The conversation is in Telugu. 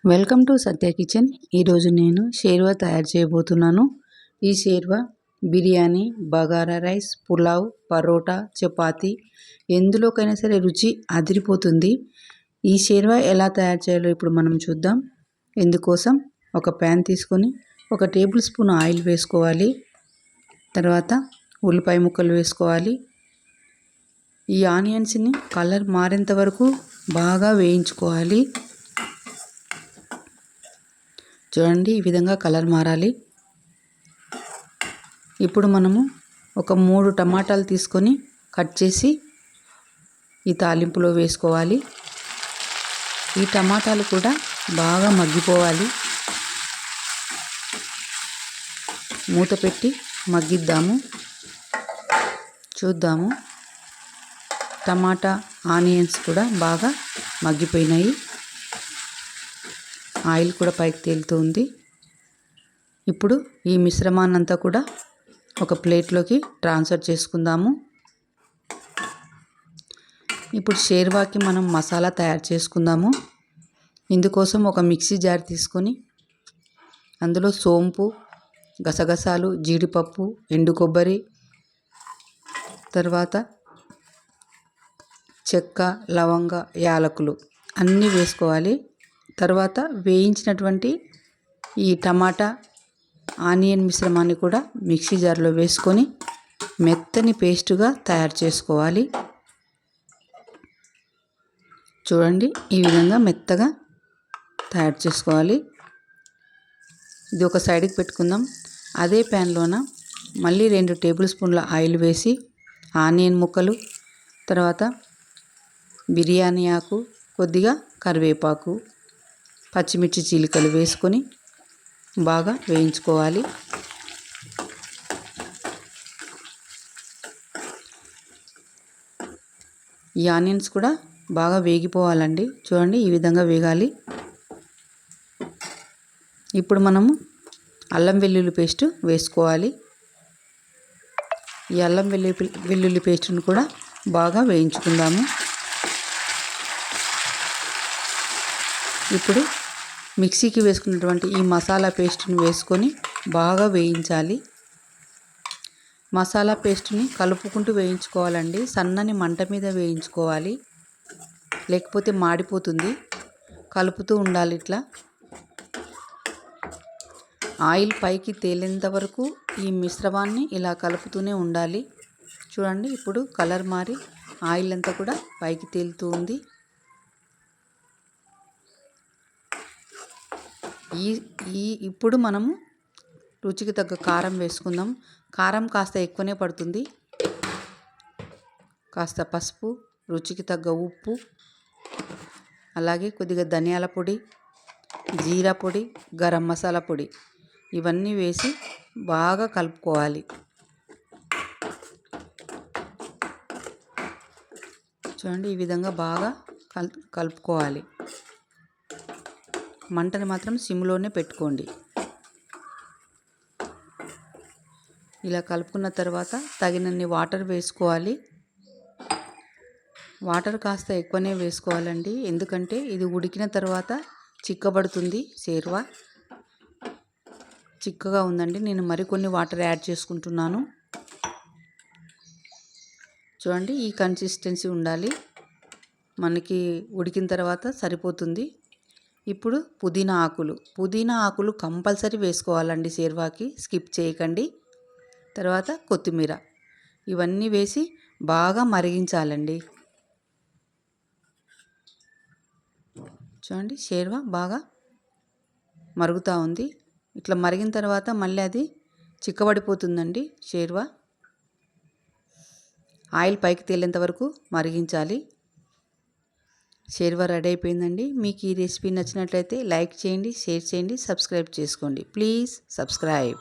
Welcome to Satya kitchen. ఈరోజు నేను షేర్వా తయారు చేయబోతున్నాను. ఈ షేర్వా బిర్యానీ, బగారా రైస్, పులావ్, పరోటా, చపాతీ ఎందులోకైనా సరే రుచి అదిరిపోతుంది. ఈ షేర్వా ఎలా తయారు చేయాలో ఇప్పుడు మనం చూద్దాం. ఇందుకోసం ఒక ప్యాన్ తీసుకొని 1 టేబుల్ స్పూన్ ఆయిల్ వేసుకోవాలి. తర్వాత ఉల్లిపాయ ముక్కలు వేసుకోవాలి. ఈ ఆనియన్స్ని కలర్ మారేంత వరకు బాగా వేయించుకోవాలి. చూడండి, ఈ విధంగా కలర్ మారాలి. ఇప్పుడు మనము ఒక 3 టమాటాలు తీసుకొని కట్ చేసి ఈ తాలింపులో వేసుకోవాలి. ఈ టమాటాలు కూడా బాగా మగ్గిపోవాలి. మూత పెట్టి మగ్గిద్దాము. చూద్దాము. టమాటా, ఆనియన్స్ కూడా బాగా మగ్గిపోయినాయి. ఆయిల్ కూడా పైకి తేలుతుంది. ఇప్పుడు ఈ మిశ్రమాన్నంతా కూడా ఒక ప్లేట్లోకి ట్రాన్స్ఫర్ చేసుకుందాము. ఇప్పుడు షేర్వాకి మనం మసాలా తయారు చేసుకుందాము. ఇందుకోసం ఒక మిక్సీ జార్ తీసుకొని అందులో సోంపు, గసగసాలు, జీడిపప్పు, ఎండు కొబ్బరి, తర్వాత చెక్క, లవంగ, యాలకులు అన్నీ వేసుకోవాలి. తర్వాత వేయించినటువంటి ఈ టమాటా, ఆనియన్ మిశ్రమాన్ని కూడా మిక్సీ జార్లో వేసుకొని మెత్తని పేస్టుగా తయారు చేసుకోవాలి. చూడండి, ఈ విధంగా మెత్తగా తయారు చేసుకోవాలి. ఇది ఒక సైడ్కి పెట్టుకుందాం. అదే ప్యాన్లోన మళ్ళీ 2 టేబుల్ స్పూన్ల ఆయిల్ వేసి ఆనియన్ ముక్కలు, తర్వాత బిర్యానీ ఆకు, కొద్దిగా కరివేపాకు, పచ్చిమిర్చి చీలికలు వేసుకొని బాగా వేయించుకోవాలి. ఈ ఆనియన్స్ కూడా బాగా వేగిపోవాలండి. చూడండి, ఈ విధంగా వేగాలి. ఇప్పుడు మనము అల్లం వెల్లుల్లి పేస్ట్ వేసుకోవాలి. ఈ అల్లం వెల్లుల్లి పేస్ట్ని కూడా బాగా వేయించుకుందాము. ఇప్పుడు మిక్సీకి వేసుకున్నటువంటి ఈ మసాలా పేస్ట్ని వేసుకొని బాగా వేయించాలి. మసాలా పేస్ట్ని కలుపుకుంటూ వేయించుకోవాలండి. సన్నని మంట మీద వేయించుకోవాలి, లేకపోతే మాడిపోతుంది. కలుపుతూ ఉండాలి. ఇట్లా ఆయిల్ పైకి తేలేంత వరకు ఈ మిశ్రమాన్ని ఇలా కలుపుతూనే ఉండాలి. చూడండి, ఇప్పుడు కలర్ మారి ఆయిల్ అంతా కూడా పైకి తేలుతూ ఉంది. ఇప్పుడు మనము రుచికి తగ్గ కారం వేసుకుందాం. కారం కాస్త ఎక్కువనే పడుతుంది. కాస్త పసుపు, రుచికి తగ్గ ఉప్పు, అలాగే కొద్దిగా ధనియాల పొడి, జీరా పొడి, గరం మసాలా పొడి ఇవన్నీ వేసి బాగా కలుపుకోవాలి. చూడండి, ఈ విధంగా బాగా కలుపుకోవాలి. మంటని మాత్రం సిమ్లోనే పెట్టుకోండి. ఇలా కలుపుకున్న తర్వాత తగినన్ని వాటర్ వేసుకోవాలి. వాటర్ కాస్త ఎక్కువనే వేసుకోవాలండి, ఎందుకంటే ఇది ఉడికిన తర్వాత చిక్కబడుతుంది. షేర్వా చిక్కగా ఉందండి. నేను మరికొన్ని వాటర్ యాడ్ చేసుకుంటున్నాను. చూడండి, ఈ కన్సిస్టెన్సీ ఉండాలి. మనకి ఉడికిన తర్వాత సరిపోతుంది. ఇప్పుడు పుదీనా ఆకులు కంపల్సరీ వేసుకోవాలండి షేర్వాకి, స్కిప్ చేయకండి. తర్వాత కొత్తిమీర ఇవన్నీ వేసి బాగా మరిగించాలండి. చూడండి, షేర్వా బాగా మరుగుతూ ఉంది. ఇట్లా మరిగిన తర్వాత మళ్ళీ అది చిక్కబడిపోతుందండి. షేర్వా ఆయిల్ పైకి తేలేంత వరకు మరిగించాలి. షేర్వా రెడీ అయిపోయిందండి. మీకు ఈ రెసిపీ నచ్చినట్లయితే లైక్ చేయండి, షేర్ చేయండి, సబ్స్క్రైబ్ చేసుకోండి. Please subscribe.